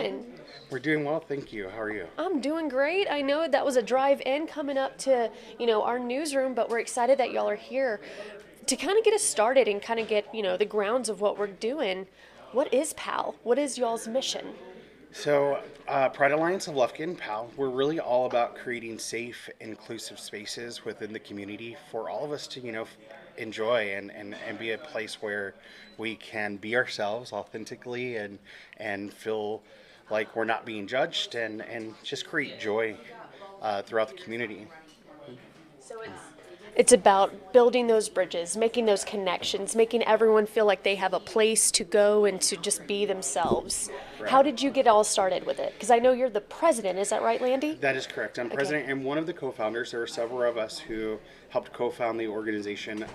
doing? We're doing well, thank you. How are you? I'm doing great. I know that was a drive in coming up to, our newsroom, but we're excited that y'all are here to kind of get us started and kind of get, the grounds of what we're doing. What is PAL? What is y'all's mission? Pride Alliance of Lufkin, PAL, we're really all about creating safe, inclusive spaces within the community for all of us to, enjoy and be a place where we can be ourselves authentically and feel like we're not being judged and just create joy throughout the community. So it's about building those bridges, making those connections, making everyone feel like they have a place to go and to just be themselves. How Right. did you get all started with it? Because I know you're the president. Is that right, Landy? That is correct. I'm Okay. president and one of the co-founders. There are several of us who helped co-found the organization.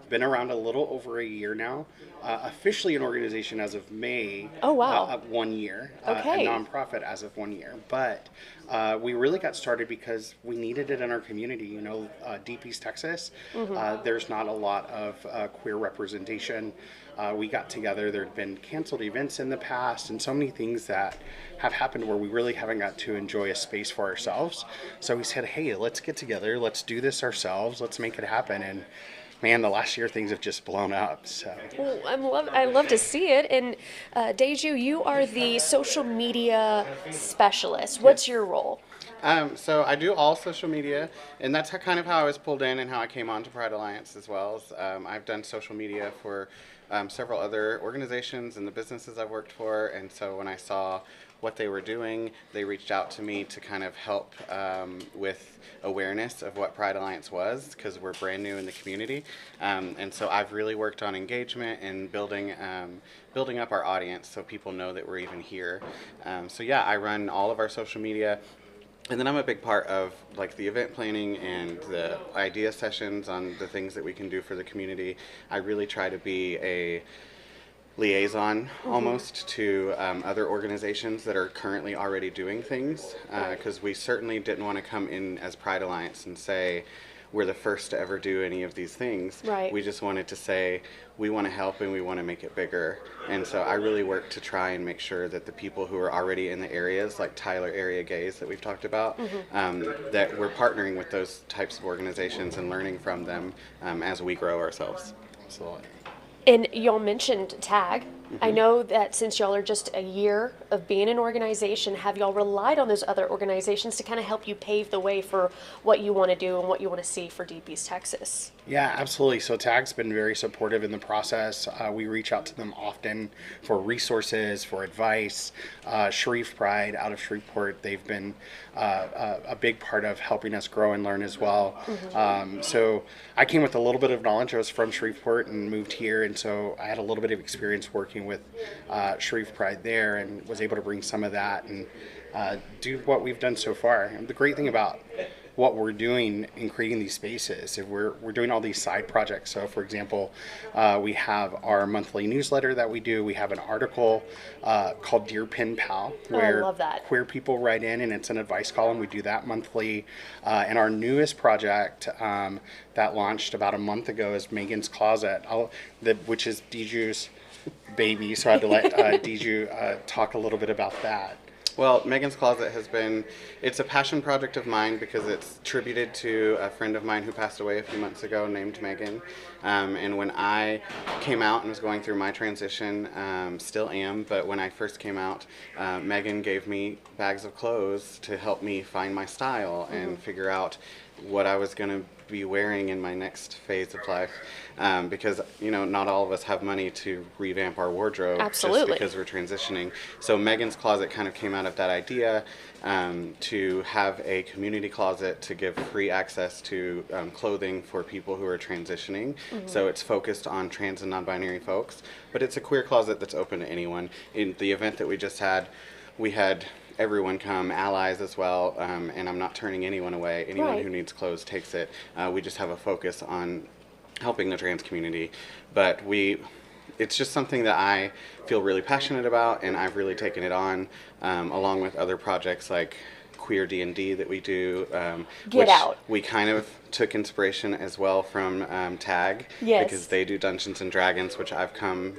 Been around a little over a year now. Officially an organization as of May. Oh, wow. Of 1 year. Okay. A nonprofit as of 1 year. But we really got started because we needed it in our community. Deep East Texas. There's not a lot of queer representation. We got together. There had been canceled events in the past, and so many things that have happened where we really haven't got to enjoy a space for ourselves. So we said, "Hey, let's get together. Let's do this ourselves. Let's make it happen." And man, the last year things have just blown up. So Well, I love to see it. And Deju, you are the social media specialist. What's your role? So I do all social media, and that's kind of how I was pulled in and how I came on to Pride Alliance as well. I've done social media for several other organizations and the businesses I've worked for, and so when I saw what they were doing, they reached out to me to kind of help with awareness of what Pride Alliance was, because we're brand new in the community, and so I've really worked on engagement and building up our audience so people know that we're even here. So yeah, I run all of our social media. And then I'm a big part of like the event planning and the idea sessions on the things that we can do for the community. I really try to be a liaison almost to other organizations that are currently already doing things, because we certainly didn't want to come in as Pride Alliance and say we're the first to ever do any of these things. Right. We just wanted to say we want to help and we want to make it bigger. And so I really work to try and make sure that the people who are already in the areas, like Tyler area gays that we've talked about, that we're partnering with those types of organizations and learning from them as we grow ourselves. absolutely. And y'all mentioned TAG. I know that since y'all are just a year of being an organization, have y'all relied on those other organizations to kind of help you pave the way for what you want to do and what you want to see for Deep East Texas? Yeah, absolutely. So TAG's been very supportive in the process. We reach out to them often for resources, for advice. Sharif Pride out of Shreveport, they've been a big part of helping us grow and learn as well. So I came with a little bit of knowledge. I was from Shreveport and moved here, and so I had a little bit of experience working with Sharif Pride there and was able to bring some of that and do what we've done so far. And the great thing about what we're doing in creating these spaces, if we're doing all these side projects. So for example, we have our monthly newsletter that we do. We have an article called Dear Pen Pal, where love that. queer people write in, and it's an advice column. We do that monthly. And our newest project that launched about a month ago is Megan's Closet, which is Deju's baby. So I had to let Deju talk a little bit about that. Well, Megan's Closet it's a passion project of mine because it's tributed to a friend of mine who passed away a few months ago named Megan. And when I came out and was going through my transition, still am, but when I first came out, Megan gave me bags of clothes to help me find my style and figure out what I was going to be wearing in my next phase of life, because not all of us have money to revamp our wardrobe. Absolutely. Just because we're transitioning. So Megan's Closet kind of came out of that idea to have a community closet to give free access to clothing for people who are transitioning. So it's focused on trans and non-binary folks, but it's a queer closet that's open to anyone. In the event that we just had, we had everyone come, allies as well, and I'm not turning anyone away. Anyone Right. who needs clothes takes it. We just have a focus on helping the trans community, but it's just something that I feel really passionate about, and I've really taken it on, along with other projects like Queer D&D that we do, Get which out. we kind of took inspiration as well from TAG, Yes. because they do Dungeons and Dragons, which I've come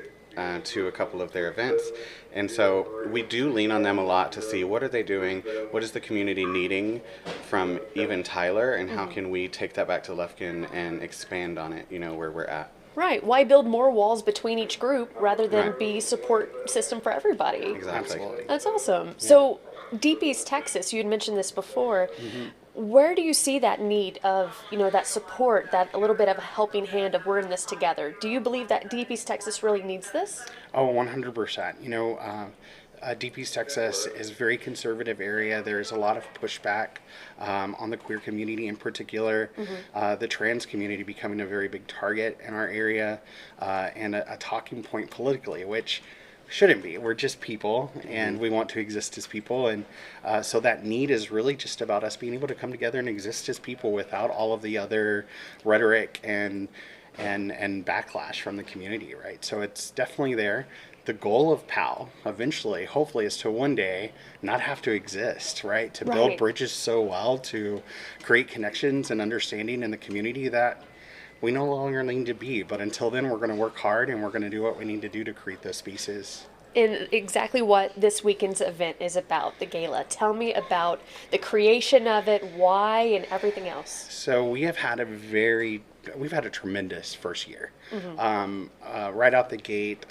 to a couple of their events. And so we do lean on them a lot to see what are they doing, what is the community needing from even Tyler, and how can we take that back to Lufkin and expand on it, where we're at. Right. Why build more walls between each group rather than Right. be support system for everybody? Exactly. Absolutely. That's awesome. So, Deep East Texas, you had mentioned this before. Where do you see that need of, that support, that a little bit of a helping hand of we're in this together? Do you believe that Deep East Texas really needs this? Oh, 100%. Deep East Texas is a very conservative area. There's a lot of pushback on the queer community in particular. The trans community becoming a very big target in our area and a talking point politically, which shouldn't be. We're just people, and we want to exist as people, and so that need is really just about us being able to come together and exist as people without all of the other rhetoric and backlash from the community, right? So it's definitely there. The goal of PAL eventually, hopefully, is to one day not have to exist, right? To build Right. bridges so well, to create connections and understanding in the community that we no longer need to be. But until then, we're going to work hard and we're going to do what we need to do to create those spaces. And exactly what this weekend's event is about, the gala. Tell me about the creation of it, why, and everything else. So we've had a tremendous first year. Right out the gate,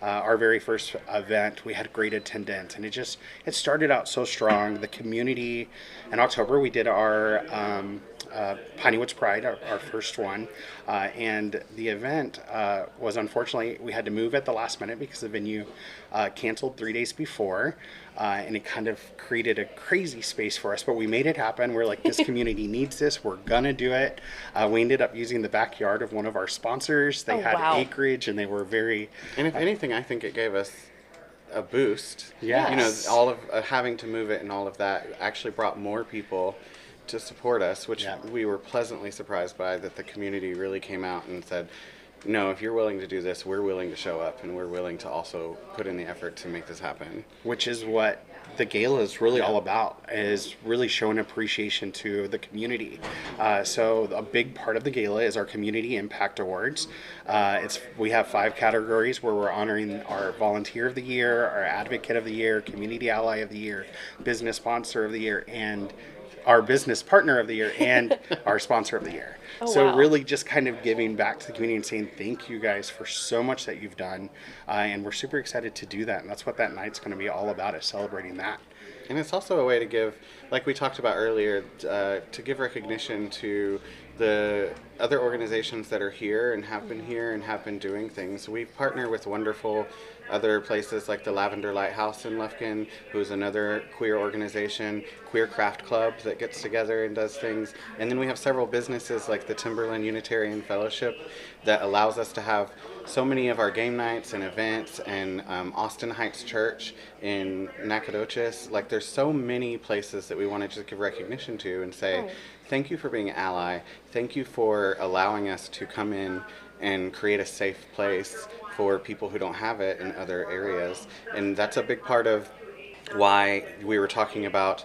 our very first event, we had great attendance, and it started out so strong. The community, in October, we did our Pineywoods Pride, our first one, and the event was, unfortunately, we had to move at the last minute because the venue canceled 3 days before, and it kind of created a crazy space for us, but we made it happen. We're like, this community needs this, we're gonna do it. We ended up using the backyard of one of our sponsors. They had wow. acreage, and they were very... And if anything, I think it gave us a boost. Yes. All of having to move it and all of that actually brought more people to support us, which we were pleasantly surprised by, that the community really came out and said, no, if you're willing to do this, we're willing to show up, and we're willing to also put in the effort to make this happen. Which is what the gala is really all about, is really showing appreciation to the community. So a big part of the gala is our Community Impact Awards. We have 5 categories where we're honoring our Volunteer of the Year, our Advocate of the Year, Community Ally of the Year, Business Sponsor of the Year, and our Business Partner of the Year, and our Sponsor of the Year. So wow. really just kind of giving back to the community and saying thank you guys for so much that you've done, and we're super excited to do that, and that's what that night's going to be all about, is celebrating that. And it's also a way to give, like we talked about earlier, to give recognition to the other organizations that are here and have been doing things. We partner with wonderful other places like the Lavender Lighthouse in Lufkin, who's another queer organization, Queer Craft Club that gets together and does things. And then we have several businesses like the Timberland Unitarian Fellowship that allows us to have so many of our game nights and events, and Austin Heights Church in Nacogdoches. Like, there's so many places that we want to just give recognition to and say, thank you for being an ally. Thank you for allowing us to come in and create a safe place for people who don't have it in other areas. And that's a big part of why we were talking about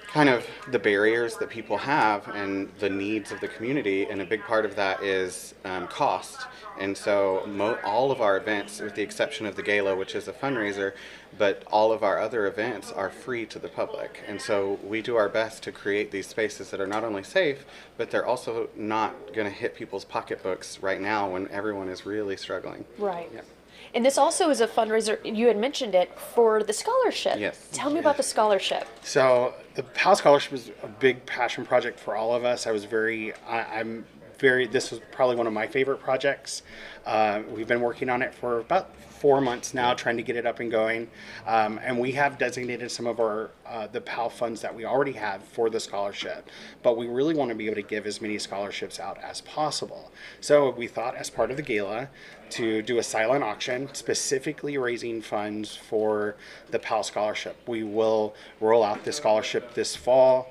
kind of the barriers that people have and the needs of the community, and a big part of that is cost. And so all of our events, with the exception of the gala, which is a fundraiser, but all of our other events are free to the public. And so we do our best to create these spaces that are not only safe, but they're also not going to hit people's pocketbooks right now when everyone is really struggling. Right. And this also is a fundraiser, you had mentioned it, for the scholarship. Yes. Tell me about the scholarship. So the PAL Scholarship was a big passion project for all of us. This was probably one of my favorite projects. We've been working on it for about 4 months now, trying to get it up and going. And we have designated some of our the PAL funds that we already have for the scholarship. But we really want to be able to give as many scholarships out as possible. So we thought, as part of the gala, to do a silent auction specifically raising funds for the PAL Scholarship. We will roll out the scholarship this fall.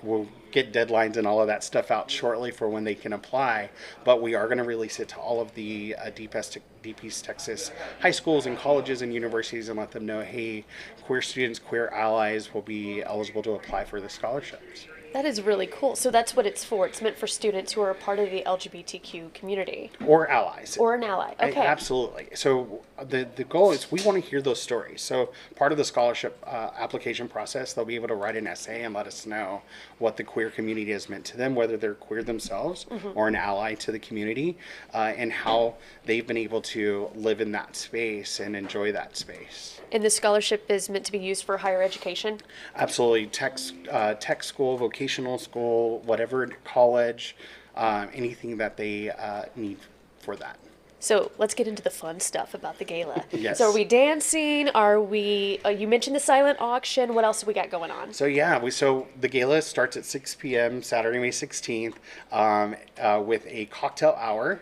We'll get deadlines and all of that stuff out shortly for when they can apply, but we are going to release it to all of the Deep East Texas high schools and colleges and universities and let them know, hey, queer students, queer allies will be eligible to apply for the scholarships. That is really cool. So that's what it's for. It's meant for students who are a part of the LGBTQ community. Or allies. Or an ally. Okay. Absolutely. So the goal is we want to hear those stories. So part of the scholarship application process, they'll be able to write an essay and let us know what the queer community has meant to them, whether they're queer themselves or an ally to the community, and how they've been able to live in that space and enjoy that space. And the scholarship is meant to be used for higher education? Absolutely. Tech school, vocational school, whatever, college, anything that they need for that. So let's get into the fun stuff about the gala. Yes. So are we dancing? Are we, you mentioned the silent auction. What else have we got going on? So yeah, so the gala starts at 6 p.m. Saturday, May 16th, with a cocktail hour.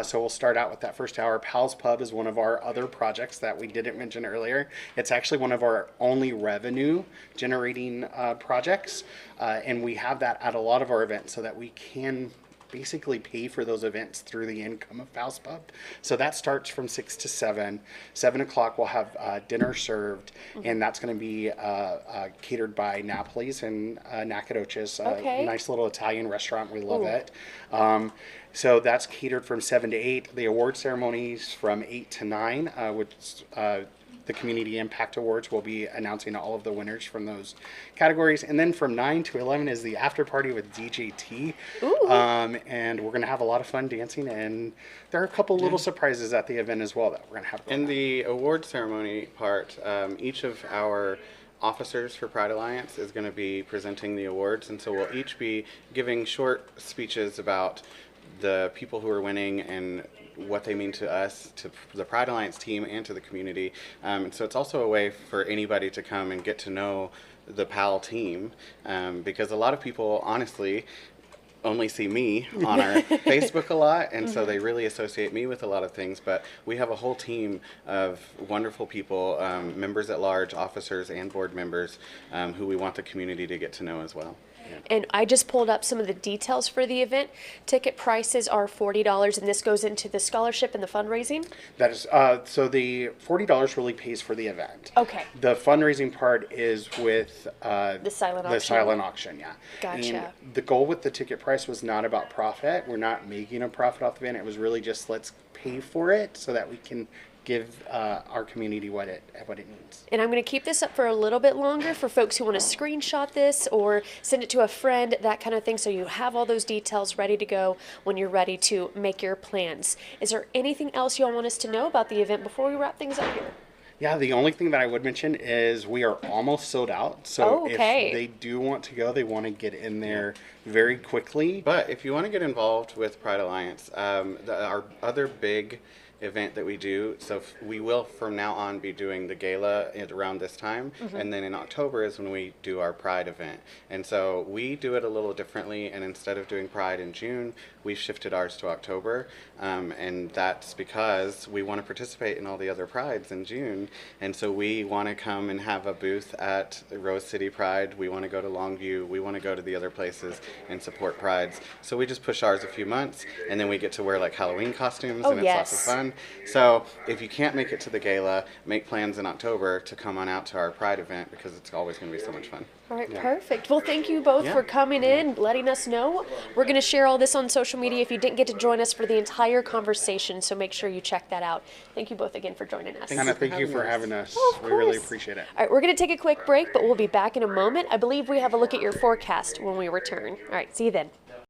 So we'll start out with that first hour. Pal's Pub is one of our other projects that we didn't mention earlier. It's actually one of our only revenue generating projects. And we have that at a lot of our events so that we can basically pay for those events through the income of Pal's Pub. So that starts from 6 to 7. 7 o'clock we'll have dinner served, and that's going to be catered by Napoli's and Nacogdoches, a nice little Italian restaurant. We love it. So that's catered from 7 to 8. The award ceremonies from 8 to 9, which the Community Impact Awards will be announcing all of the winners from those categories. And then from 9 to 11 is the after party with DJT. And we're going to have a lot of fun dancing. And there are a couple little surprises at the event as well that we're going to have. In the award ceremony part, each of our officers for Pride Alliance is going to be presenting the awards. And so we'll each be giving short speeches about the people who are winning and what they mean to us, to the Pride Alliance team, and to the community. And so it's also a way for anybody to come and get to know the PAL team, because a lot of people, honestly, only see me on our Facebook a lot, and so they really associate me with a lot of things, but we have a whole team of wonderful people, members at large, officers and board members, who we want the community to get to know as well. And I just pulled up some of the details for the event. Ticket prices are $40, and this goes into the scholarship and the fundraising? That is, so the $40 really pays for the event. Okay. The fundraising part is with The silent auction. the silent auction, yeah. Gotcha. And the goal with the ticket price was not about profit. We're not making a profit off the event. It was really just let's pay for it so that we can give our community what it needs. And I'm going to keep this up for a little bit longer for folks who want to screenshot this or send it to a friend, that kind of thing, so you have all those details ready to go when you're ready to make your plans. Is there anything else you all want us to know about the event before we wrap things up here? Yeah, the only thing that I would mention is we are almost sold out. So if they do want to go, they want to get in there very quickly. But if you want to get involved with Pride Alliance, our other big event that we do, so we will from now on be doing the gala around this time, and then in October is when we do our Pride event. And so we do it a little differently, and instead of doing Pride in June, we've shifted ours to October, and that's because we want to participate in all the other Prides in June, and so we want to come and have a booth at Rose City Pride. We want to go to Longview. We want to go to the other places and support Prides. So we just push ours a few months, and then we get to wear like Halloween costumes, and it's lots of fun. So if you can't make it to the gala, make plans in October to come on out to our Pride event, because it's always going to be so much fun. All right, perfect. Well, thank you both for coming in, letting us know. We're going to share all this on social media if you didn't get to join us for the entire conversation, so make sure you check that out. Thank you both again for joining us. Hannah, thank you for having us. Oh, we really appreciate it. All right, we're going to take a quick break, but we'll be back in a moment. I believe we have a look at your forecast when we return. All right, see you then.